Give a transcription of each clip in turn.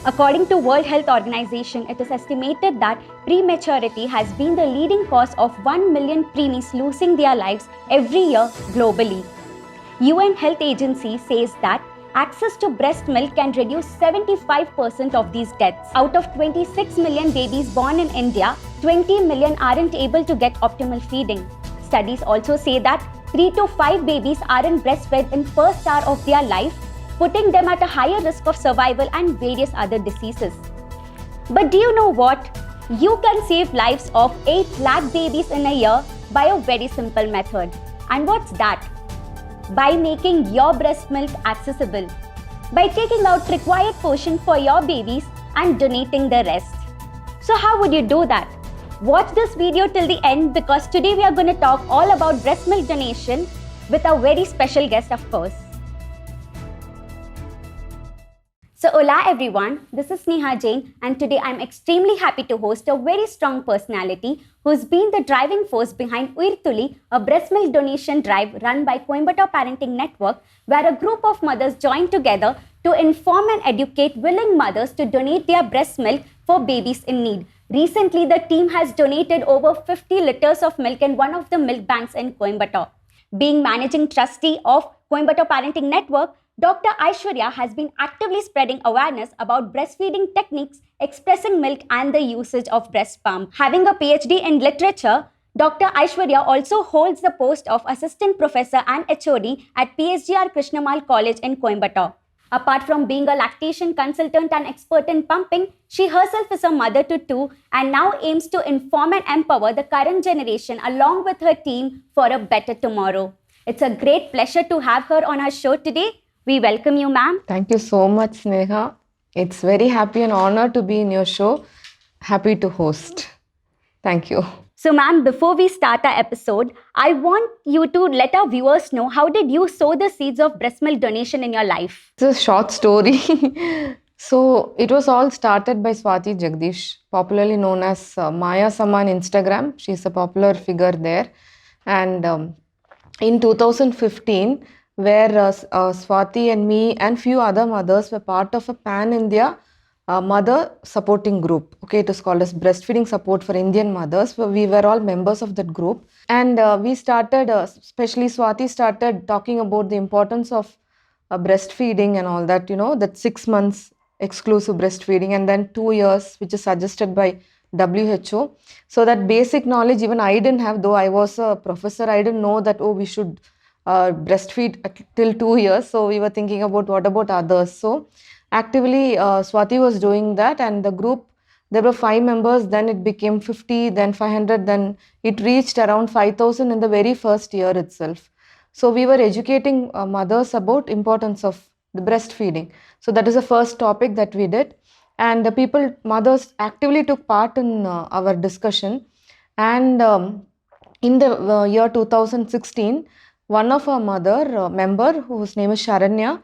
According to World Health Organization, it is estimated that prematurity has been the leading cause of 1 million preemies losing their lives every year globally. UN Health Agency says that access to breast milk can reduce 75% of these deaths. Out of 26 million babies born in India, 20 million aren't able to get optimal feeding. Studies also say that 3 to 5 babies aren't breastfed in first hour of their life, putting them at a higher risk of survival and various other diseases. But do you know what? You can save lives of 8 lakh babies in a year by a very simple method. And what's that? By making your breast milk accessible. By taking out required portion for your babies and donating the rest. So how would you do that? Watch this video till the end because today we are going to talk all about breast milk donation with a very special guest, of course. So hola everyone, this is Sneha Jain and today I'm extremely happy to host a very strong personality who's been the driving force behind Uyirthuli, a breast milk donation drive run by Coimbatore Parenting Network, where a group of mothers joined together to inform and educate willing mothers to donate their breast milk for babies in need. Recently, the team has donated over 50 liters of milk in one of the milk banks in Coimbatore. Being managing trustee of Coimbatore Parenting Network, Dr Aishwarya has been actively spreading awareness about breastfeeding techniques, expressing milk and the usage of breast pump. Having a PhD in literature, Dr Aishwarya also holds the post of Assistant Professor and HOD at PSGR Krishnamal College in Coimbatore. Apart from being a lactation consultant and expert in pumping, she herself is a mother to 2 and now aims to inform and empower the current generation along with her team for a better tomorrow. It's a great pleasure to have her on our show today. We welcome you, ma'am. Thank you so much, Sneha. It's very happy and honor to be in your show. Happy to host. Thank you. So, ma'am, before we start our episode, I want you to let our viewers know how did you sow the seeds of breast milk donation in your life? It's a short story. So, it was all started by Swati Jagdish, popularly known as Maya Sama on Instagram. She's a popular figure there. And in 2015, where Swati and me and few other mothers were part of a pan-India mother supporting group. Okay, it is called as Breastfeeding Support for Indian Mothers. We were all members of that group. And we started, especially Swati started talking about the importance of breastfeeding and all that, that 6 months exclusive breastfeeding and then 2 years, which is suggested by WHO. So that basic knowledge, even I didn't have, though I was a professor, I didn't know that, we should breastfeed till 2 years. So we were thinking about what about others. So actively Swati was doing that, and the group, there were 5 members, then it became 50, then 500, then it reached around 5,000 in the very first year itself. So we were educating mothers about importance of the breastfeeding. So that is the first topic that we did, and the mothers actively took part in our discussion. And in the year 2016, one of our member, whose name is Sharanya,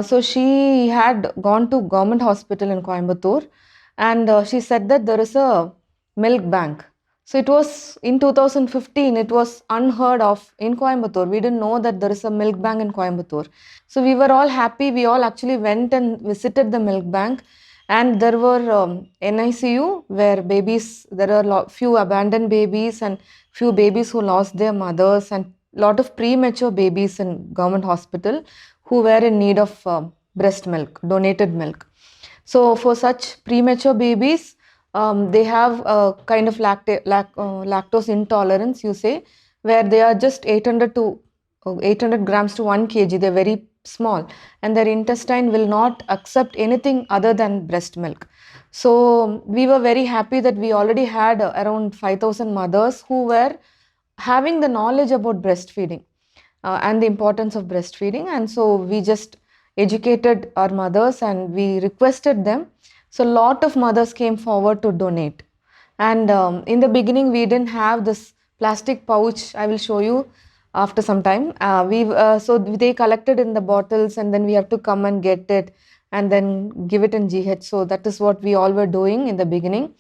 so she had gone to government hospital in Coimbatore, and she said that there is a milk bank. So it was in 2015, it was unheard of in Coimbatore. We didn't know that there is a milk bank in Coimbatore. So we were all happy. We all actually went and visited the milk bank, and there were NICU where babies, there are few abandoned babies and few babies who lost their mothers, and lot of premature babies in government hospital who were in need of breast milk, donated milk. So for such premature babies, they have a kind of lactose intolerance, you say, where they are just 800 grams to 1 kg. They're very small, and their intestine will not accept anything other than breast milk. So we were very happy that we already had around 5,000 mothers who were having the knowledge about breastfeeding and the importance of breastfeeding. And so we just educated our mothers and we requested them. So a lot of mothers came forward to donate. And in the beginning, we didn't have this plastic pouch. I will show you after some time. So they collected in the bottles, and then we have to come and get it and then give it in GH. So that is what we all were doing in the beginning.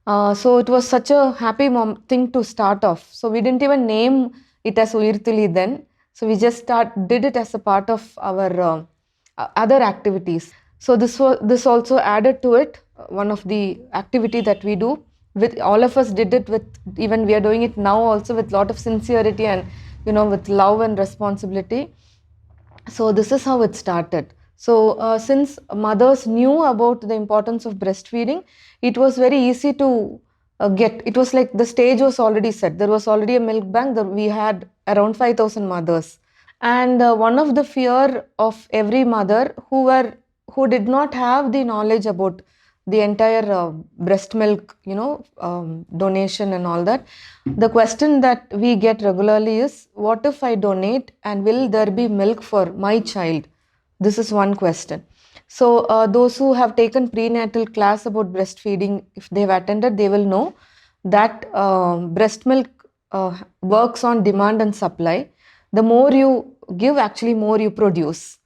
So it was such a happy thing to start off. So we didn't even name it as Uyirthuli then. So we just did it as a part of our other activities. So this also added to it. One of the activity that we do, with all of us did it with, even we are doing it now also with lot of sincerity and with love and responsibility. So this is how it started. So since mothers knew about the importance of breastfeeding, it was very easy to get. It was like the stage was already set. There was already a milk bank. We had around 5,000 mothers, and one of the fear of every mother who did not have the knowledge about the entire breast milk, donation and all that. The question that we get regularly is, what if I donate and will there be milk for my child? This is one question. So those who have taken prenatal class about breastfeeding, if they've attended, they will know that breast milk works on demand and supply. The more you give, actually more you produce.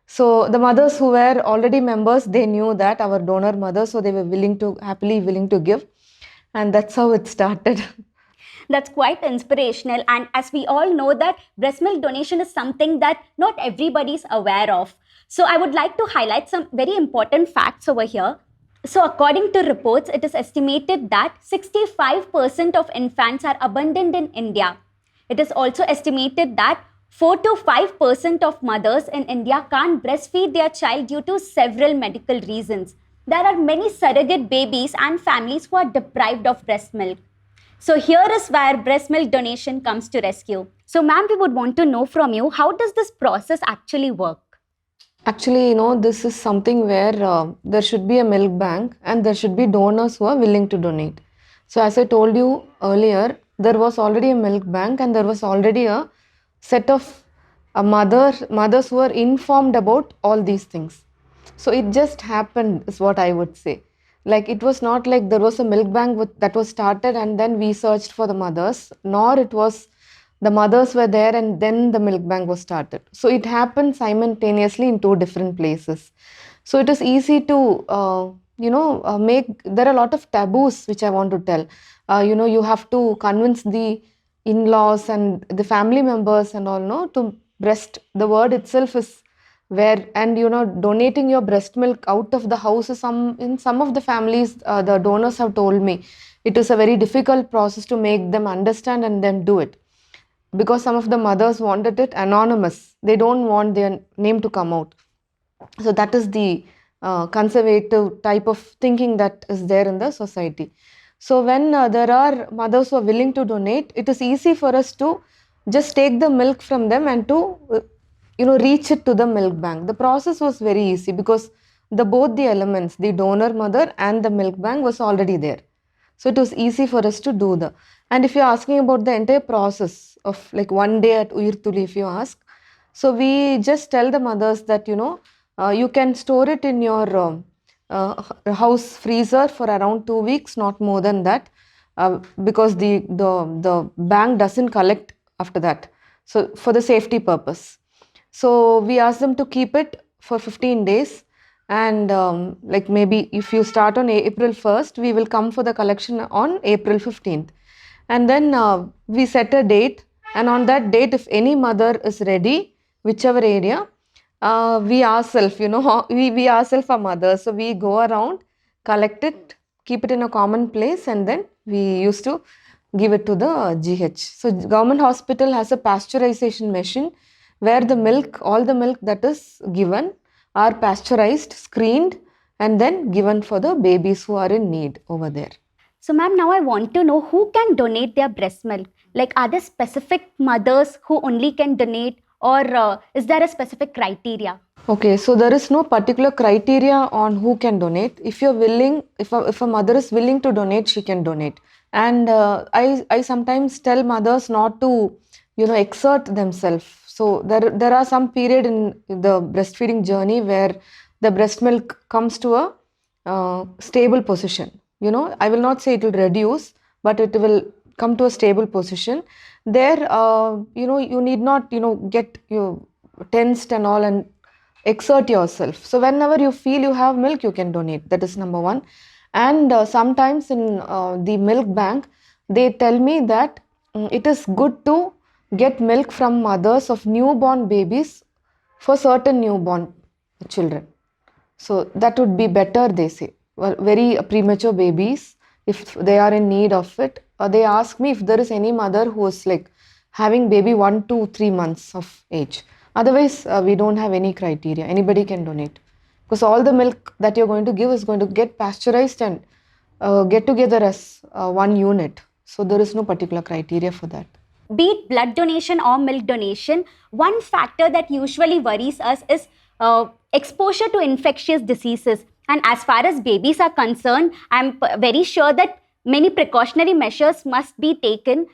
So the mothers who were already members, they knew that our donor mothers, so they were happily willing to give, and that's how it started. That's quite inspirational. And as we all know that breast milk donation is something that not everybody is aware of. So I would like to highlight some very important facts over here. So according to reports, it is estimated that 65% of infants are abandoned in India. It is also estimated that 4 to 5% of mothers in India can't breastfeed their child due to several medical reasons. There are many surrogate babies and families who are deprived of breast milk. So here is where breast milk donation comes to rescue. So ma'am, we would want to know from you, how does this process actually work? Actually, this is something where there should be a milk bank and there should be donors who are willing to donate. So as I told you earlier, there was already a milk bank and there was already a set of mothers who were informed about all these things. So it just happened, is what I would say. Like, it was not like there was a milk bank that was started and then we searched for the mothers, nor it was the mothers were there and then the milk bank was started. So it happened simultaneously in two different places. So it is easy to make. There are a lot of taboos which I want to tell. You have to convince the in-laws and the family members and all, no, to breast. The word itself is where, and donating your breast milk out of the house is in some of the families, the donors have told me it is a very difficult process to make them understand and then do it, because some of the mothers wanted it anonymous. They don't want their name to come out. So that is the conservative type of thinking that is there in the society. So when there are mothers who are willing to donate, it is easy for us to just take the milk from them and to reach it to the milk bank. The process was very easy because both the elements, the donor mother and the milk bank, was already there. So it was easy for us to do the. And if you're asking about the entire process of like one day at Uyirtuli, if you ask, so we just tell the mothers that you can store it in your house freezer for around 2 weeks, not more than that, because the bank doesn't collect after that. So for the safety purpose. So we ask them to keep it for 15 days. And like maybe if you start on April 1st, we will come for the collection on April 15th. And then we set a date. And on that date, if any mother is ready, whichever area, we ourselves, we ourselves are mothers. So we go around, collect it, keep it in a common place, and then we used to give it to the GH. So government hospital has a pasteurization machine where all the milk that is given are pasteurized, screened, and then given for the babies who are in need over there. So ma'am, now I want to know who can donate their breast milk. Like, are there specific mothers who only can donate, or is there a specific criteria? Okay, so there is no particular criteria on who can donate. If you're willing, if a mother is willing to donate, she can donate. And I sometimes tell mothers not to, exert themselves. So there are some period in the breastfeeding journey where the breast milk comes to a stable position. I will not say it will reduce, but it will come to a stable position. There, you need not, get you tensed and all and exert yourself. So whenever you feel you have milk, you can donate. That is number one. And sometimes in the milk bank, they tell me that it is good to get milk from mothers of newborn babies for certain newborn children. So that would be better, they say. Well, very premature babies, if they are in need of it, they ask me if there is any mother who is like having baby 1 to 3 months of age. Otherwise, we don't have any criteria. Anybody can donate. Because all the milk that you're going to give is going to get pasteurized and get together as one unit. So there is no particular criteria for that. Be it blood donation or milk donation, one factor that usually worries us is exposure to infectious diseases. And as far as babies are concerned, I'm very sure that many precautionary measures must be taken.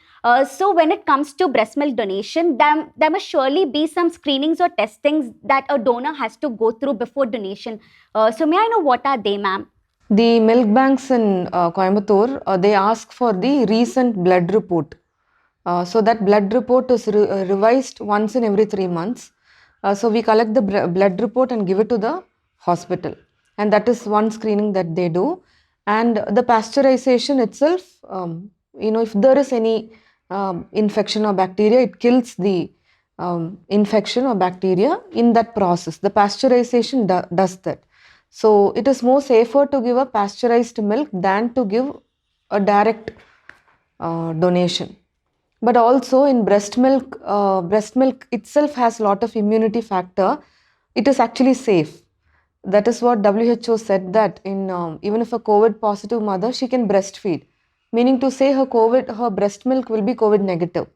So when it comes to breast milk donation, there must surely be some screenings or testings that a donor has to go through before donation. So may I know what are they, ma'am? The milk banks in Coimbatore, they ask for the recent blood report. So that blood report is revised once in every 3 months. So we collect the blood report and give it to the hospital. And that is one screening that they do. And the pasteurization itself, if there is any infection or bacteria, it kills the infection or bacteria in that process. The pasteurization does that. So it is more safer to give a pasteurized milk than to give a direct donation. But also in breast milk itself has a lot of immunity factor. It is actually safe. That is what WHO said, that in even if a COVID positive mother, she can breastfeed, meaning to say her breast milk will be COVID negative.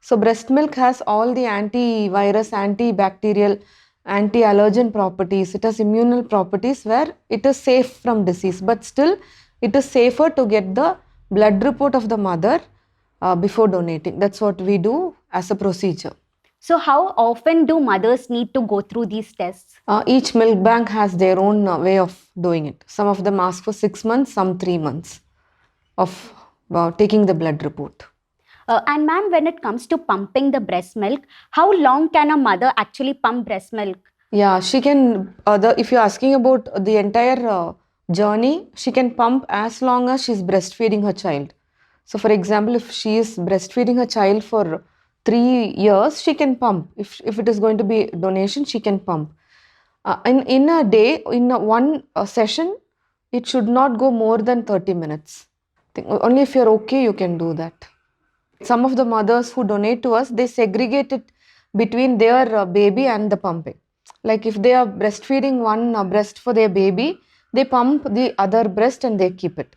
So breast milk has all the antivirus, antibacterial, anti-allergen properties. It has immunal properties where it is safe from disease, but still it is safer to get the blood report of the mother before donating. That's what we do as a procedure. So how often do mothers need to go through these tests? Each milk bank has their own way of doing it. Some of them ask for 6 months, some 3 months of taking the blood report. And ma'am, when it comes to pumping the breast milk, how long can a mother actually pump breast milk? Yeah, she can, if you're asking about the entire journey, she can pump as long as she's breastfeeding her child. So for example, if she is breastfeeding her child for 3 years, she can pump. If it is going to be donation, she can pump. In a day, in one session, it should not go more than 30 minutes. Only if you're okay, you can do that. Some of the mothers who donate to us, they segregate it between their baby and the pumping. Like if they are breastfeeding one breast for their baby, they pump the other breast and they keep it.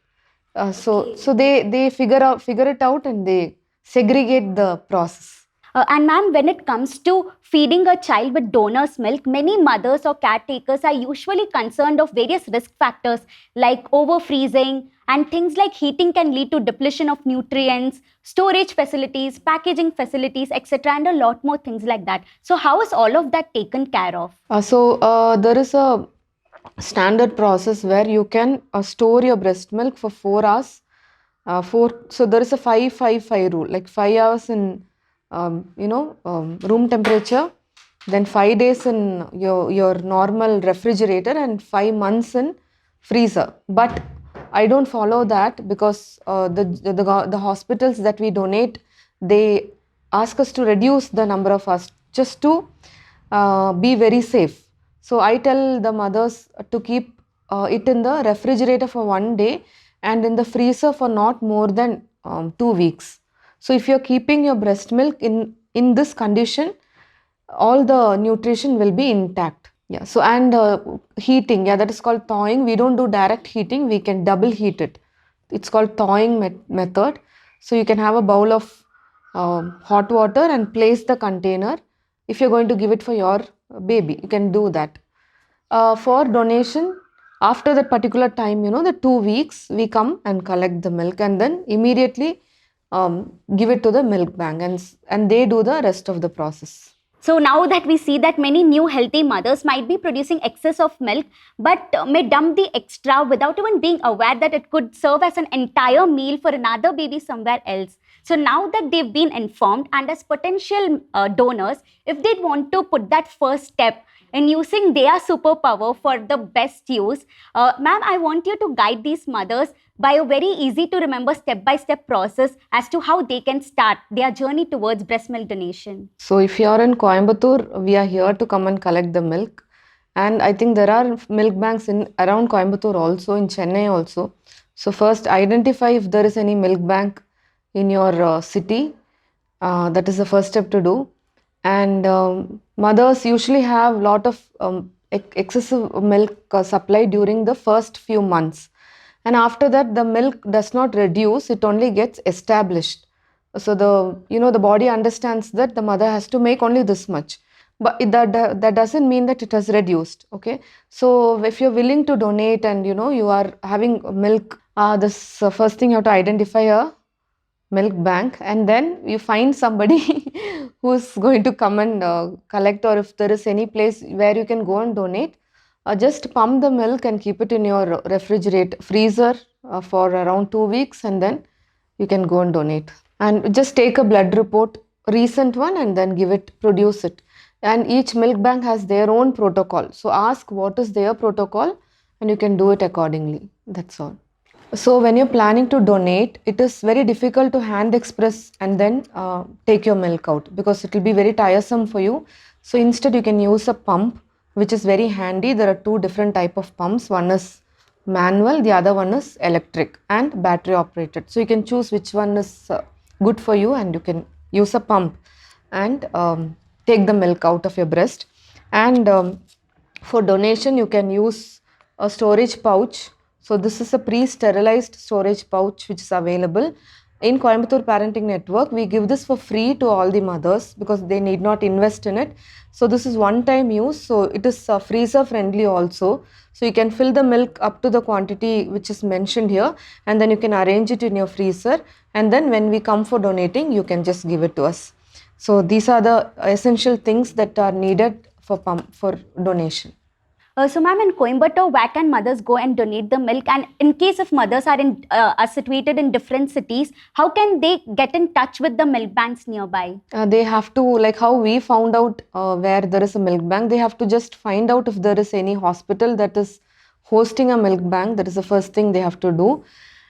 So they figure it out and they segregate the process. And ma'am, when it comes to feeding a child with donor's milk, many mothers or caretakers are usually concerned of various risk factors like over-freezing, and things like heating can lead to depletion of nutrients, storage facilities, packaging facilities, etc., and a lot more things like that. So how is all of that taken care of? There is a standard process where you can store your breast milk for 4 hours. So there is a 5-5-5 rule, like 5 hours in room temperature, then 5 days in your normal refrigerator, and 5 months in freezer. But I don't follow that because the hospitals that we donate, they ask us to reduce the number of us just to be very safe. So I tell the mothers to keep it in the refrigerator for 1 day and in the freezer for not more than 2 weeks. So if you're keeping your breast milk in this condition, all the nutrition will be intact. Yeah. So and heating, yeah, that is called thawing. We don't do direct heating. We can double heat it. It's called thawing method. So you can have a bowl of hot water and place the container. If you're going to give it for your baby, you can do that. For donation, after that particular time, the 2 weeks, we come and collect the milk and then immediately give it to the milk bank, and they do the rest of the process. So now that we see that many new healthy mothers might be producing excess of milk but may dump the extra without even being aware that it could serve as an entire meal for another baby somewhere else. So now that they've been informed, and as potential donors, if they want to put that first step in using their superpower for the best use, ma'am, I want you to guide these mothers by a very easy to remember step-by-step process as to how they can start their journey towards breast milk donation. So if you are in Coimbatore, we are here to come and collect the milk. And I think there are milk banks in around Coimbatore also, in Chennai also. So first identify if there is any milk bank in your city. That is the first step to do. And mothers usually have lot of excessive milk supply during the first few months, and after that the milk does not reduce, it only gets established. So the body understands that the mother has to make only this much, but that doesn't mean that it has reduced. Okay, so if you're willing to donate and you are having milk, this first thing you have to identify a milk bank, and then you find somebody who's going to come and collect, or if there is any place where you can go and donate, just pump the milk and keep it in your refrigerator freezer for around 2 weeks, and then you can go and donate. And just take a blood report, recent one, and then produce it. And each milk bank has their own protocol, so ask what is their protocol and you can do it accordingly. That's all. So when you're planning to donate, it is very difficult to hand express and then take your milk out, because it will be very tiresome for you. So instead you can use a pump, which is very handy. There are two different type of pumps. One is manual, the other one is electric and battery operated. So you can choose which one is good for you, and you can use a pump and take the milk out of your breast. And for donation, you can use a storage pouch. So this is a pre-sterilized storage pouch which is available. In Coimbatore Parenting Network, we give this for free to all the mothers because they need not invest in it. So this is one-time use. So it is freezer friendly also. So you can fill the milk up to the quantity which is mentioned here, and then you can arrange it in your freezer. And then when we come for donating, you can just give it to us. So these are the essential things that are needed for donation. So, ma'am, in Coimbatore, where can mothers go and donate the milk? And in case if mothers are situated in different cities, how can they get in touch with the milk banks nearby? They have to, like how we found out where there is a milk bank, they have to just find out if there is any hospital that is hosting a milk bank. That is the first thing they have to do.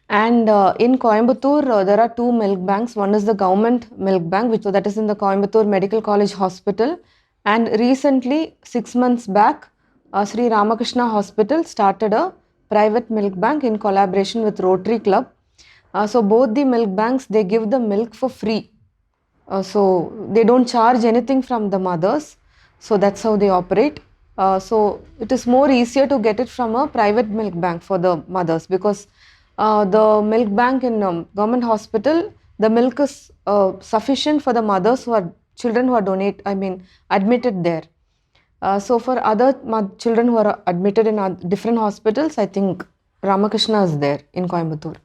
And in Coimbatore, there are two milk banks. One is the government milk bank, that is in the Coimbatore Medical College Hospital. And recently, 6 months back, Sri Ramakrishna Hospital started a private milk bank in collaboration with Rotary Club. So both the milk banks, they give the milk for free. So they don't charge anything from the mothers. So that's how they operate. So it is more easier to get it from a private milk bank for the mothers, because the milk bank in government hospital, the milk is sufficient for the mothers who are children who are admitted there. So for other children who are admitted in different hospitals, I think Ramakrishna is there in Coimbatore.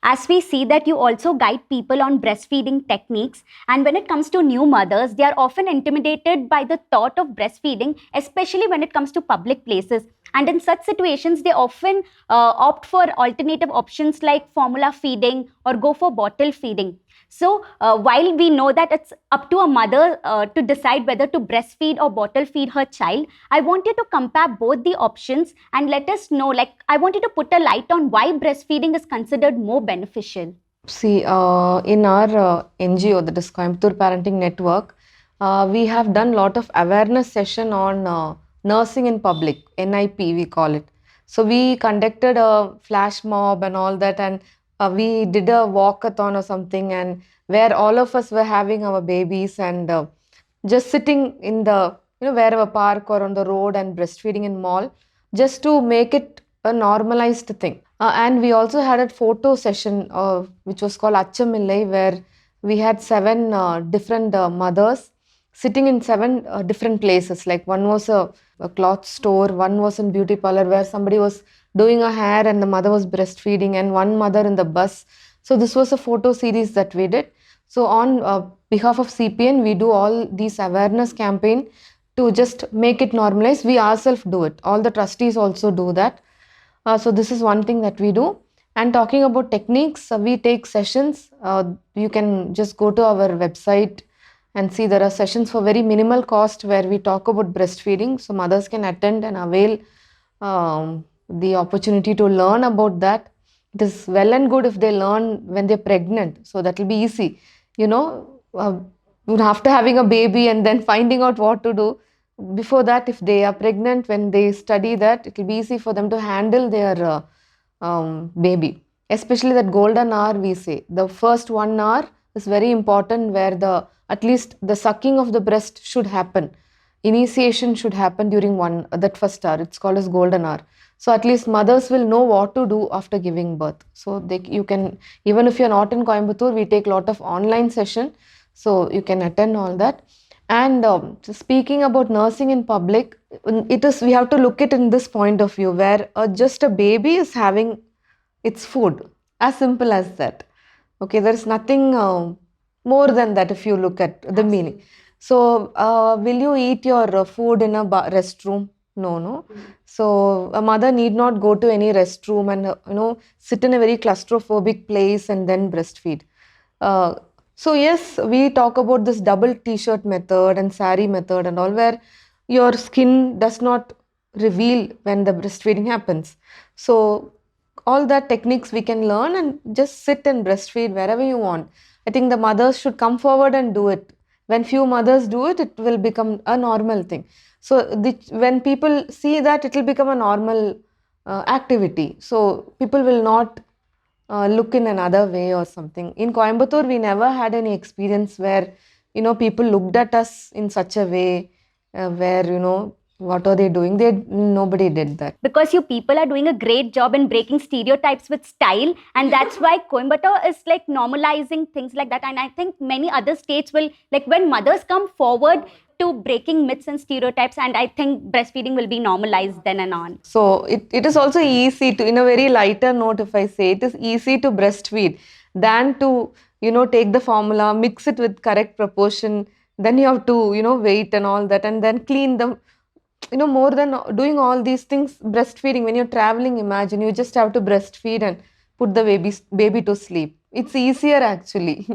As we see that you also guide people on breastfeeding techniques, and when it comes to new mothers, they are often intimidated by the thought of breastfeeding, especially when it comes to public places. And in such situations, they often opt for alternative options like formula feeding or go for bottle feeding. So while we know that it's up to a mother to decide whether to breastfeed or bottle feed her child, I want you to compare both the options and let us know, I want you to put a light on why breastfeeding is considered more beneficial. See, in our NGO, that is Coimbatore Parenting Network, we have done lot of awareness session on nursing in public, NIP we call it. So we conducted a flash mob and all that, and we did a walkathon or something, and where all of us were having our babies and just sitting in the wherever park or on the road and breastfeeding in mall, just to make it a normalized thing. And we also had a photo session which was called Achamillai, where we had 7 different mothers sitting in 7 different places. Like one was a cloth store, one was in beauty parlor where somebody was doing a hair and the mother was breastfeeding, and one mother in the bus. So this was a photo series that we did. So on behalf of CPN, we do all these awareness campaign to just make it normalized. We ourselves do it. All the trustees also do that. So this is one thing that we do. And talking about techniques, we take sessions. You can just go to our website and see there are sessions for very minimal cost where we talk about breastfeeding. So mothers can attend and avail the opportunity to learn about that. It is well and good if they learn when they're pregnant. So that will be easy. After having a baby and then finding out what to do, before that, if they are pregnant, when they study that, it will be easy for them to handle their baby. Especially that golden hour, we say. The first 1 hour is very important, where at least the sucking of the breast should happen. Initiation should happen during that first hour. It's called as golden hour. So at least mothers will know what to do after giving birth. So you can, even if you're not in Coimbatore, we take a lot of online session. So you can attend all that. And speaking about nursing in public, we have to look it in this point of view, where just a baby is having its food, as simple as that. Okay, there is nothing more than that if you look at the meaning. So, will you eat your food in a restroom? No, no. So, a mother need not go to any restroom and sit in a very claustrophobic place and then breastfeed. Uh, so yes, we talk about this double t-shirt method and sari method and all, where your skin does not reveal when the breastfeeding happens. So all that techniques we can learn and just sit and breastfeed wherever you want. I think the mothers should come forward and do it. When few mothers do it, it will become a normal thing. So when people see that, it will become a normal activity. So people will not look in another way or something. In Coimbatore, we never had any experience where, people looked at us in such a way where, what are they doing? Nobody did that. Because you people are doing a great job in breaking stereotypes with style, and that's why Coimbatore is like normalizing things like that. And I think many other states will, like, when mothers come forward to breaking myths and stereotypes, and I think breastfeeding will be normalized then and on. So it is also easy to, in a very lighter note, if I say, it is easy to breastfeed than to, take the formula, mix it with correct proportion, then you have to, wait and all that, and then clean them. More than doing all these things, breastfeeding, when you're traveling, imagine you just have to breastfeed and put the baby to sleep. It's easier actually.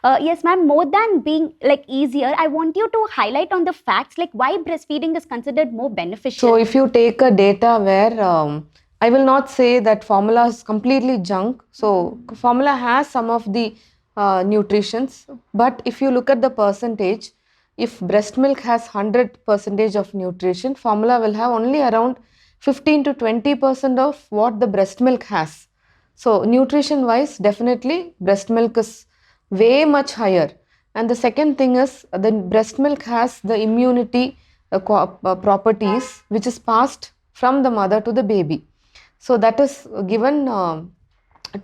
Yes, ma'am. More than being like easier, I want you to highlight on the facts, like why breastfeeding is considered more beneficial. So if you take a data where I will not say that formula is completely junk. So formula has some of the nutritions, but if you look at the percentage, if breast milk has 100% of nutrition, formula will have only around 15 to 20% of what the breast milk has. So nutrition wise, definitely breast milk is way much higher. And the second thing is, the breast milk has the immunity properties which is passed from the mother to the baby. So that is given to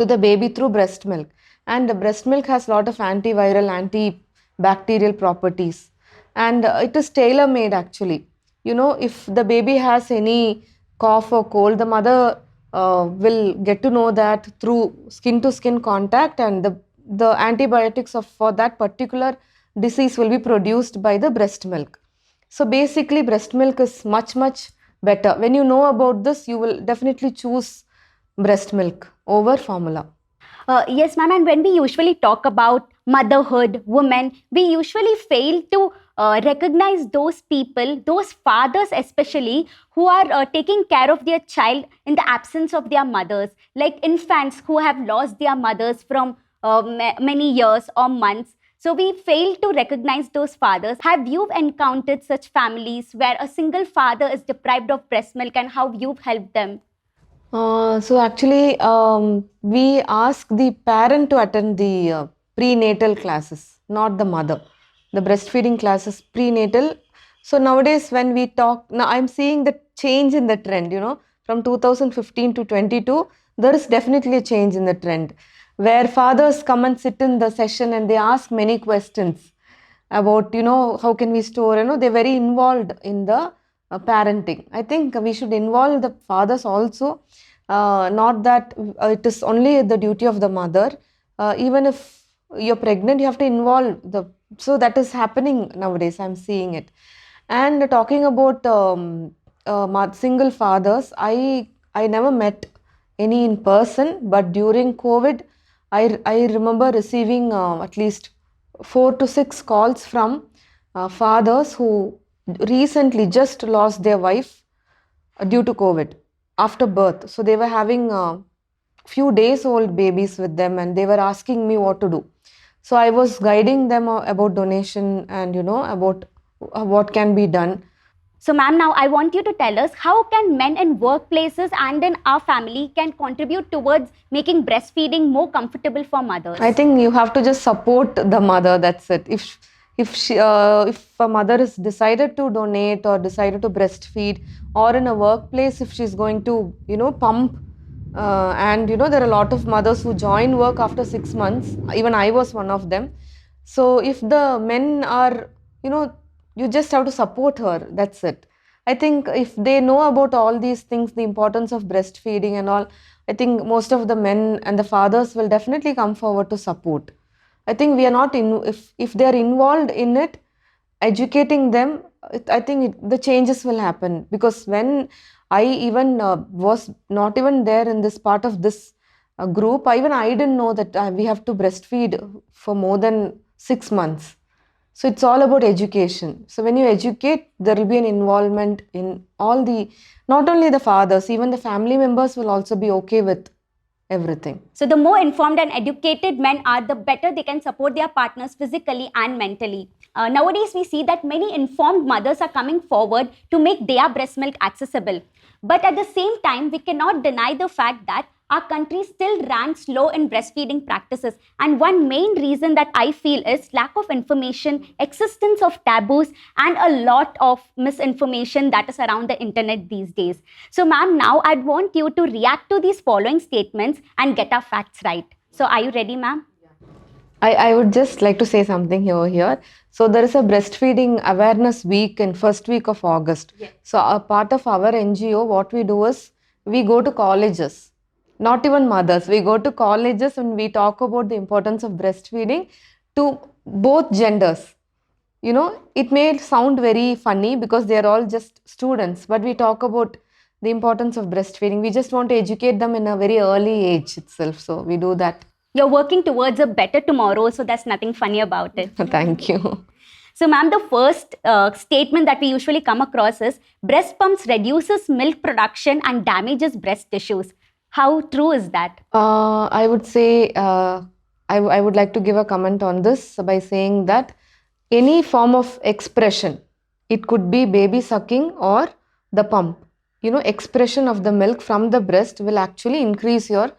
the baby through breast milk. And the breast milk has a lot of antiviral, antibacterial properties. And it is tailor made actually. If the baby has any cough or cold, the mother will get to know that through skin to skin contact, and the antibiotics for that particular disease will be produced by the breast milk. So basically breast milk is much, much better. When you know about this, you will definitely choose breast milk over formula. Yes, ma'am. And when we usually talk about motherhood, women, we usually fail to recognize those people, those fathers especially, who are taking care of their child in the absence of their mothers, like infants who have lost their mothers from many years or months. So we fail to recognize those fathers. Have you encountered such families where a single father is deprived of breast milk, and how you've helped them? So actually, we ask the parent to attend the prenatal classes, not the mother. The breastfeeding classes prenatal. So nowadays, when we talk, now I'm seeing the change in the trend. From 2015 to 22, there is definitely a change in the trend, where fathers come and sit in the session and they ask many questions about, how can we store. They're very involved in the parenting. I think we should involve the fathers also. Not that it is only the duty of the mother. Even if you're pregnant, you have to involve the. So that is happening nowadays. I'm seeing it. And talking about single fathers, I never met any in person, but during COVID, I remember receiving at least 4 to 6 calls from fathers who recently just lost their wife due to COVID after birth. So they were having few days old babies with them, and they were asking me what to do. So I was guiding them about donation and about what can be done. So, ma'am, now I want you to tell us how can men in workplaces and in our family can contribute towards making breastfeeding more comfortable for mothers? I think you have to just support the mother. That's it. If a mother is decided to donate or decided to breastfeed, or in a workplace if she's going to pump, and there are a lot of mothers who join work after 6 months. Even I was one of them. So if the men are, you just have to support her. That's it. I think if they know about all these things, the importance of breastfeeding and all, I think most of the men and the fathers will definitely come forward to support. I think we are not in, if they are involved in it, educating them, I think the changes will happen. Because when I even was not even there in this part of this group, I didn't know that we have to breastfeed for more than 6 months. So it's all about education. So when you educate, there will be an involvement in all the, not only the fathers, even the family members will also be okay with everything. So the more informed and educated men are, the better they can support their partners physically and mentally. Nowadays, we see that many informed mothers are coming forward to make their breast milk accessible. But at the same time, we cannot deny the fact that our country still ranks low in breastfeeding practices. And one main reason that I feel is lack of information, existence of taboos, and a lot of misinformation that is around the internet these days. So, ma'am, now I'd want you to react to these following statements and get our facts right. So, are you ready, ma'am? I would just like to say something here. So there is a breastfeeding awareness week in first week of August. Yes. So a part of our NGO, what we do is we go to colleges, not even mothers. We go to colleges and we talk about the importance of breastfeeding to both genders. It may sound very funny because they are all just students, but we talk about the importance of breastfeeding. We just want to educate them in a very early age itself. So we do that. You're working towards a better tomorrow, so there's nothing funny about it. Thank you. So, ma'am, the first statement that we usually come across is breast pumps reduces milk production and damages breast tissues. How true is that? I would say I would like to give a comment on this by saying that any form of expression, it could be baby sucking or the pump, expression of the milk from the breast will actually increase your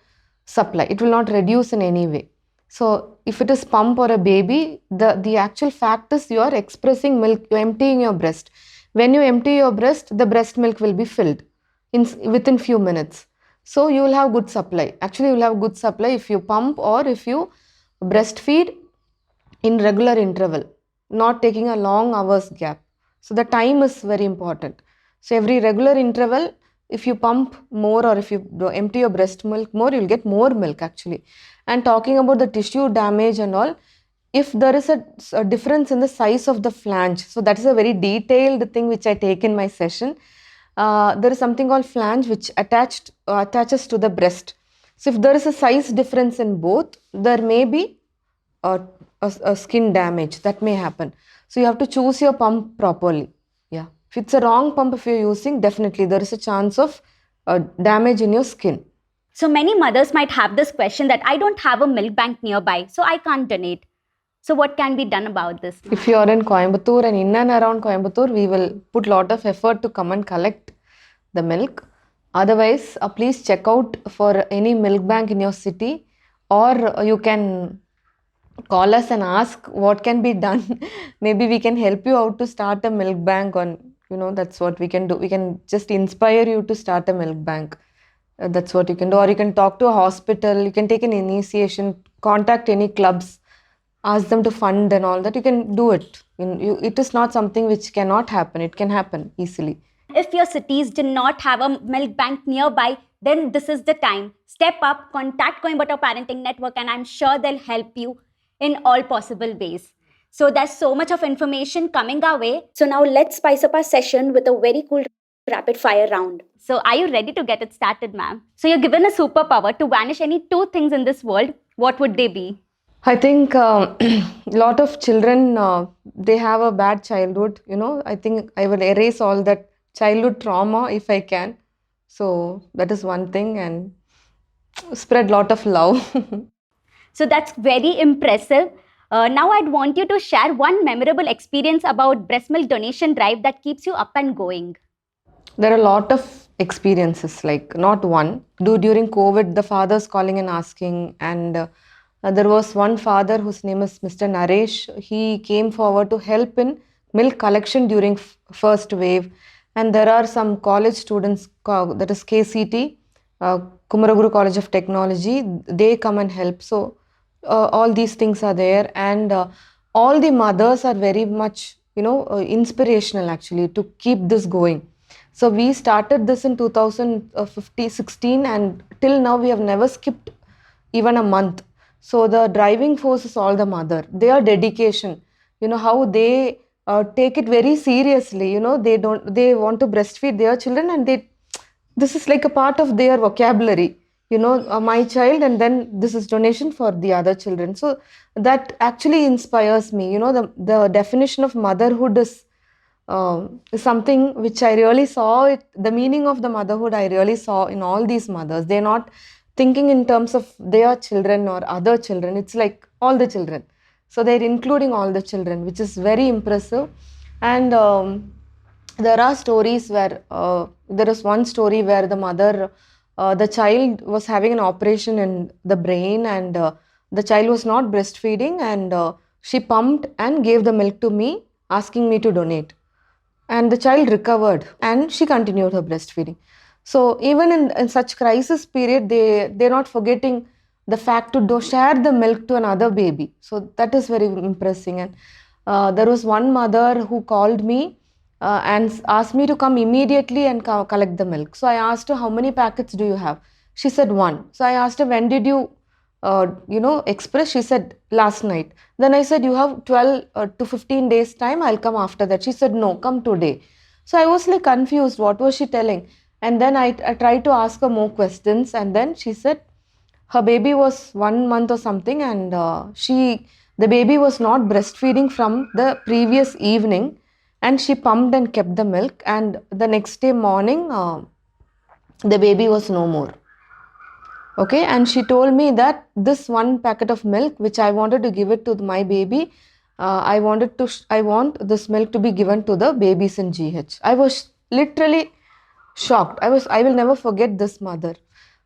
supply. It will not reduce in any way. So if it is pump or a baby, the actual fact is you are expressing milk, you're emptying your breast. When you empty your breast, the breast milk will be filled within few minutes. So you will have good supply. Actually, you will have good supply if you pump or if you breastfeed in regular interval, not taking a long hours gap. So the time is very important. So every regular interval, if you pump more or if you empty your breast milk more, you'll get more milk actually. And talking about the tissue damage and all, if there is a difference in the size of the flange, so that is a very detailed thing which I take in my session. There is something called flange which attaches to the breast. So if there is a size difference in both, there may be a skin damage that may happen. So you have to choose your pump properly. Yeah. If it's a wrong pump if you're using, definitely there is a chance of damage in your skin. So many mothers might have this question that I don't have a milk bank nearby, so I can't donate. So what can be done about this? If you are in Coimbatore and in and around Coimbatore, we will put lot of effort to come and collect the milk. Otherwise, please check out for any milk bank in your city, or you can call us and ask what can be done. Maybe we can help you out to start a milk bank on, that's what we can do. We can just inspire you to start a milk bank. That's what you can do. Or you can talk to a hospital, you can take an initiation, contact any clubs, ask them to fund and all that. You can do it. It is not something which cannot happen. It can happen easily. If your cities do not have a milk bank nearby, then this is the time. Step up, contact Coimbatore Parenting Network, and I'm sure they'll help you in all possible ways. So there's so much of information coming our way. So now let's spice up our session with a very cool rapid fire round. So are you ready to get it started, ma'am? So you're given a superpower to vanish any two things in this world. What would they be? I think a lot of children, they have a bad childhood. I think I will erase all that childhood trauma if I can. So that is one thing, and spread lot of love. So that's very impressive. Now I'd want you to share one memorable experience about breast milk donation drive that keeps you up and going. There are a lot of experiences, like not one. During COVID, the fathers calling and asking, and there was one father whose name is Mr. Naresh. He came forward to help in milk collection during first wave, and there are some college students, that is KCT, Kumaraguru College of Technology. They come and help. So all these things are there, and all the mothers are very much, inspirational actually to keep this going. So we started this in 2016, and till now we have never skipped even a month. So the driving force is all the mother. Their dedication, how they take it very seriously. They want to breastfeed their children, and this is like a part of their vocabulary. My child, and then this is donation for the other children. So that actually inspires me. The definition of motherhood is something which I really saw it. The meaning of the motherhood I really saw in all these mothers. They're not thinking in terms of their children or other children. It's like all the children. So they're including all the children, which is very impressive. And there are stories where there is one story where the mother, the child was having an operation in the brain, and the child was not breastfeeding, and she pumped and gave the milk to me, asking me to donate. And the child recovered, and she continued her breastfeeding. So even in such crisis period, they're not forgetting the fact to share the milk to another baby. So that is very impressive. And there was one mother who called me and asked me to come immediately and collect the milk. So I asked her, how many packets do you have? She said one. So I asked her, when did you express? She said, last night. Then I said, you have 12 to 15 days time, I'll come after that. She said, no, come today. So I was like confused, what was she telling? And then I tried to ask her more questions, and then she said her baby was 1 month or something, and the baby was not breastfeeding from the previous evening, and she pumped and kept the milk, and the next day morning the baby was no more. Okay, and she told me that this one packet of milk which I wanted to give it to my baby, I want this milk to be given to the babies in GH. I was literally shocked. I will never forget this mother.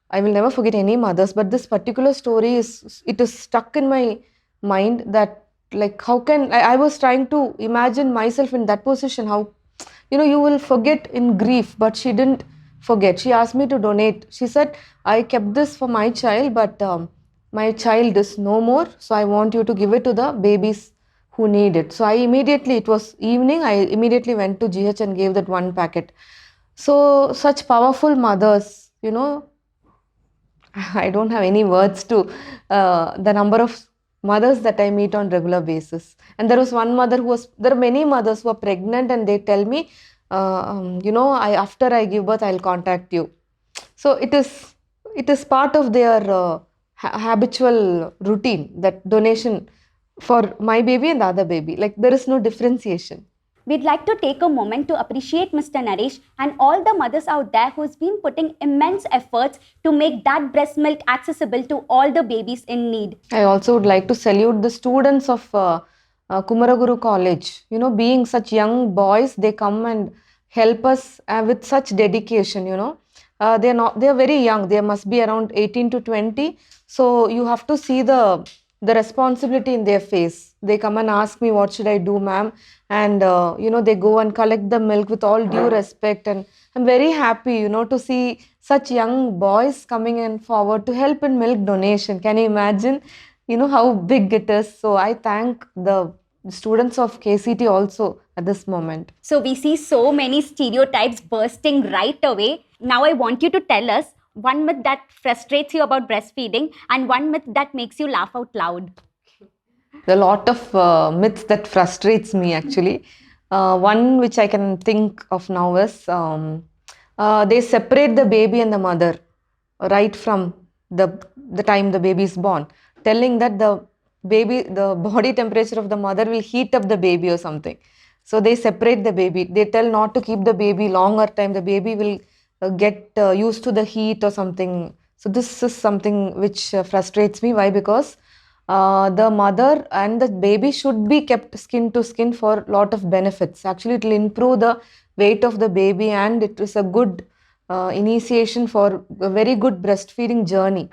I will never forget any mothers, but this particular story is stuck in my mind, that like how can I was trying to imagine myself in that position, how you will forget in grief, but she didn't forget. She asked me to donate. She said, I kept this for my child, but my child is no more, so I want you to give it to the babies who need it. So it was evening, I immediately went to GH and gave that one packet. So such powerful mothers, I don't have any words to the number of mothers that I meet on regular basis. And there was one mother there are many mothers who are pregnant, and they tell me, after I give birth, I'll contact you. So it is part of their habitual routine, that donation for my baby and the other baby. Like there is no differentiation. We'd like to take a moment to appreciate Mr. Naresh and all the mothers out there who's been putting immense efforts to make that breast milk accessible to all the babies in need. I also would like to salute the students of Kumaraguru College. Being such young boys, they come and help us with such dedication. They are very young. They must be around 18 to 20. So you have to see the responsibility in their face. They come and ask me, what should I do, ma'am? And they go and collect the milk with all due respect, and I'm very happy to see such young boys coming in forward to help in milk donation. Can you imagine how big it is? So I thank the students of KCT also at this moment. So we see so many stereotypes bursting right away. Now I want you to tell us one myth that frustrates you about breastfeeding and one myth that makes you laugh out loud. There are a lot of myths that frustrates me actually. One which I can think of now is they separate the baby and the mother right from the time the baby is born, telling that the body temperature of the mother will heat up the baby or something. So they separate the baby. They tell not to keep the baby longer time. The baby will get used to the heat or something. So this is something which frustrates me. Why? Because the mother and the baby should be kept skin to skin for lot of benefits. Actually, it will improve the weight of the baby, and it is a good initiation for a very good breastfeeding journey.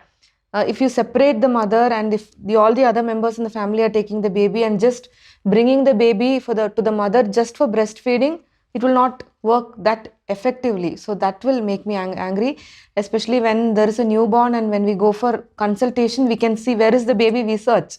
If you separate the mother, and if all the other members in the family are taking the baby and just bringing the baby to the mother just for breastfeeding, it will not work that effectively. So that will make me angry, especially when there is a newborn and when we go for consultation, we can see where is the baby, we search.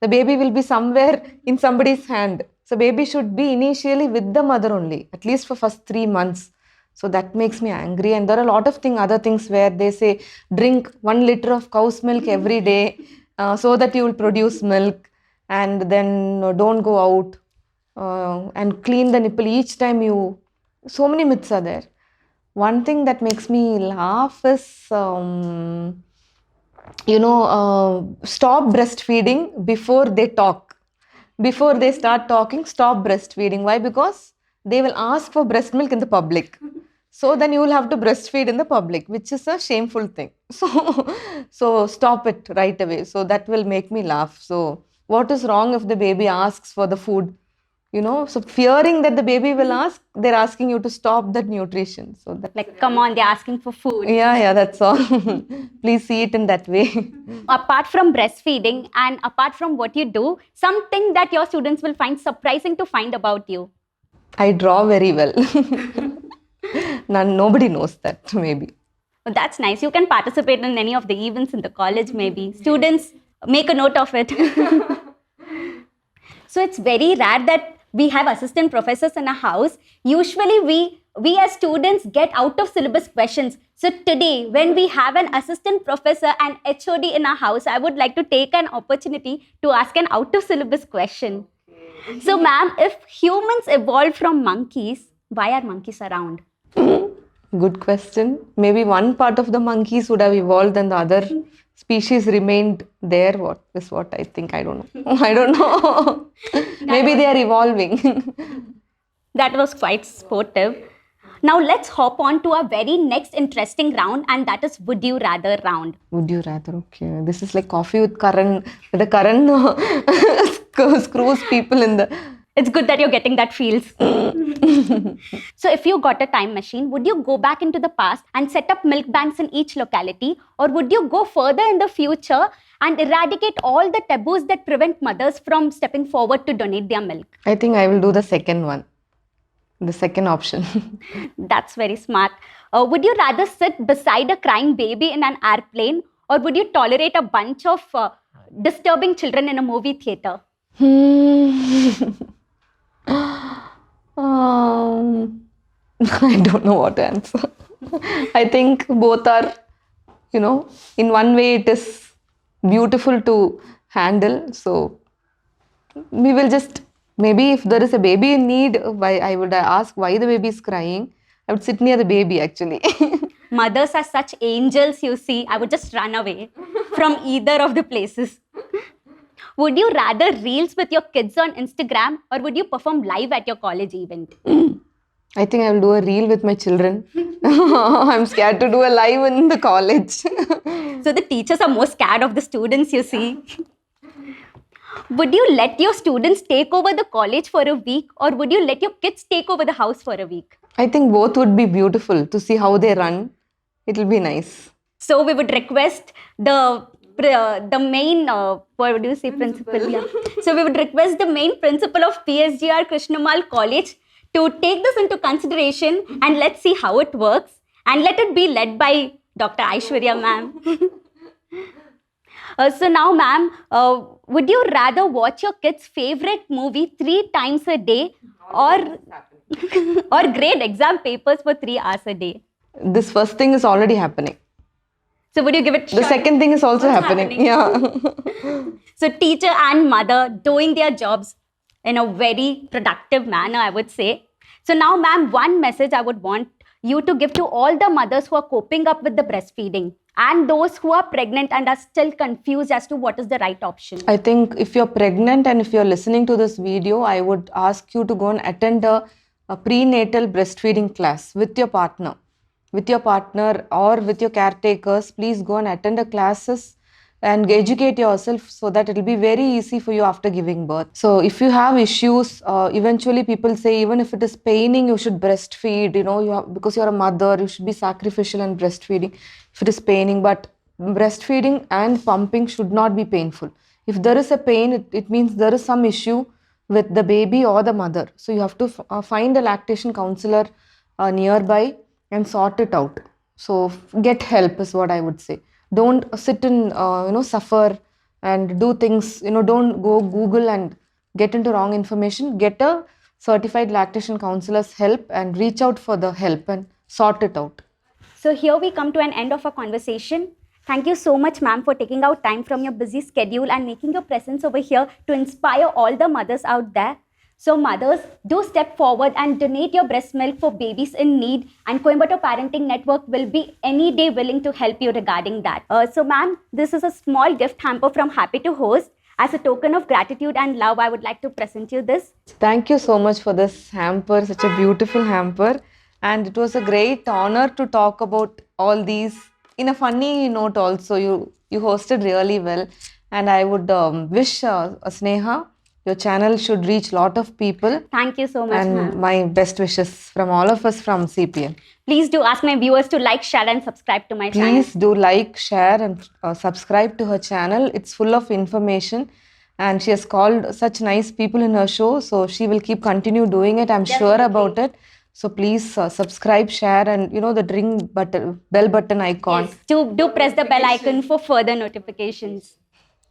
The baby will be somewhere in somebody's hand. So baby should be initially with the mother only, at least for first 3 months. So that makes me angry. And there are a lot of other things where they say drink 1 liter of cow's milk every day so that you will produce milk, and then don't go out and clean the nipple each time you. So many myths are there. One thing that makes me laugh is, stop breastfeeding before they talk. Before they start talking, stop breastfeeding. Why? Because they will ask for breast milk in the public. So then you will have to breastfeed in the public, which is a shameful thing. So stop it right away. So that will make me laugh. So what is wrong if the baby asks for the food? So fearing that the baby will ask, they're asking you to stop that nutrition. So that, Like, come on, they're asking for food. yeah, that's all. Please see it in that way. Apart from breastfeeding and apart from what you do, something that your students will find surprising to find about you. I draw very well. Nobody knows that, maybe. Well, that's nice. You can participate in any of the events in the college, maybe. Students, make a note of it. So it's very rare that we have assistant professors in a house. Usually we as students get out of syllabus questions. So today, when we have an assistant professor and HOD in our house, I would like to take an opportunity to ask an out of syllabus question. So ma'am, if humans evolved from monkeys, why are monkeys around? Good question. Maybe one part of the monkeys would have evolved and the other species remained there. What is what I think? I don't know. I don't know. Maybe they are evolving. That was quite sportive. Now let's hop on to our very next interesting round, and that is Would You Rather round. Would you rather? Okay. This is like coffee with Karan. The Karan screws people in the... It's good that you're getting that feels. So if you got a time machine, would you go back into the past and set up milk banks in each locality? Or would you go further in the future and eradicate all the taboos that prevent mothers from stepping forward to donate their milk? I think I will do the second one. The second option. That's very smart. Would you rather sit beside a crying baby in an airplane, or would you tolerate a bunch of disturbing children in a movie theater? I don't know what to answer. I think both are, in one way it is beautiful to handle. So we will just, maybe if there is a baby in need, I would ask why the baby is crying. I would sit near the baby actually. Mothers are such angels, you see. I would just run away from either of the places. Would you rather reels with your kids on Instagram, or would you perform live at your college event? I think I will do a reel with my children. I'm scared to do a live in the college. So the teachers are more scared of the students, you see. Would you let your students take over the college for a week, or would you let your kids take over the house for a week? I think both would be beautiful to see how they run. It will be nice. So we would request the main, what do you say, principal? Yeah. So we would request the main principal of PSGR Krishnamal College to take this into consideration, and let's see how it works. And let it be led by Dr. Aishwarya, ma'am. So now, ma'am, would you rather watch your kid's favorite movie 3 times a day, or grade exam papers for 3 hours a day? This first thing is already happening. So would you give it a The shot? second thing is also happening. Yeah. So teacher and mother doing their jobs in a very productive manner, I would say. So now, ma'am, one message I would want you to give to all the mothers who are coping up with the breastfeeding and those who are pregnant and are still confused as to what is the right option. I think if you're pregnant and if you're listening to this video, I would ask you to go and attend a prenatal breastfeeding class with your partner. With your partner or with your caretakers, please go and attend the classes and educate yourself so that it will be very easy for you after giving birth. So if you have issues, eventually people say even if it is paining, you should breastfeed. Because you're a mother, you should be sacrificial and breastfeeding if it is paining. But breastfeeding and pumping should not be painful. If there is a pain, it means there is some issue with the baby or the mother. So you have to find a lactation counselor nearby and sort it out. So get help is what I would say. Don't sit and suffer and do things. Don't go Google and get into wrong information. Get a certified lactation counselor's help and reach out for the help and sort it out. So here we come to an end of our conversation. Thank you so much, ma'am, for taking out time from your busy schedule and making your presence over here to inspire all the mothers out there. So mothers, do step forward and donate your breast milk for babies in need, and Coimbatore Parenting Network will be any day willing to help you regarding that. So ma'am, this is a small gift hamper from Happy to Host. As a token of gratitude and love, I would like to present you this. Thank you so much for this hamper, such a beautiful hamper. And it was a great honor to talk about all these in a funny note also. You hosted really well. And I would wish Sneha, your channel should reach a lot of people. Thank you so much, and ma'am. My best wishes from all of us from CPN. Please do ask my viewers to like, share and subscribe to my channel. Please do like, share and subscribe to her channel. It's full of information and she has called such nice people in her show. So she will keep continue doing it. I'm Definitely. sure about it. So please subscribe, share and the ring button, bell button icon. Yes, do press the bell icon for further notifications.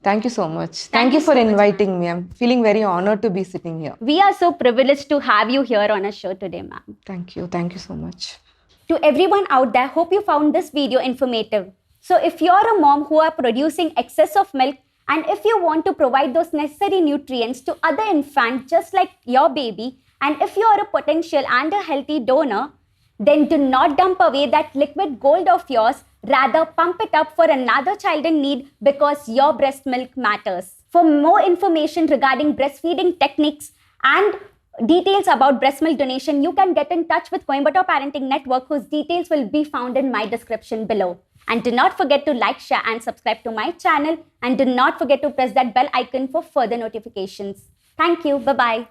Thank you so much. Thank you for so much, inviting me. I'm feeling very honored to be sitting here. We are so privileged to have you here on our show today, ma'am. Thank you. Thank you so much. To everyone out there, hope you found this video informative. So if you're a mom who are producing excess of milk, and if you want to provide those necessary nutrients to other infants just like your baby, and if you are a potential and a healthy donor, then do not dump away that liquid gold of yours. Rather, pump it up for another child in need, because your breast milk matters. For more information regarding breastfeeding techniques and details about breast milk donation, you can get in touch with Coimbatore Parenting Network, whose details will be found in my description below. And do not forget to like, share and subscribe to my channel. And do not forget to press that bell icon for further notifications. Thank you. Bye-bye.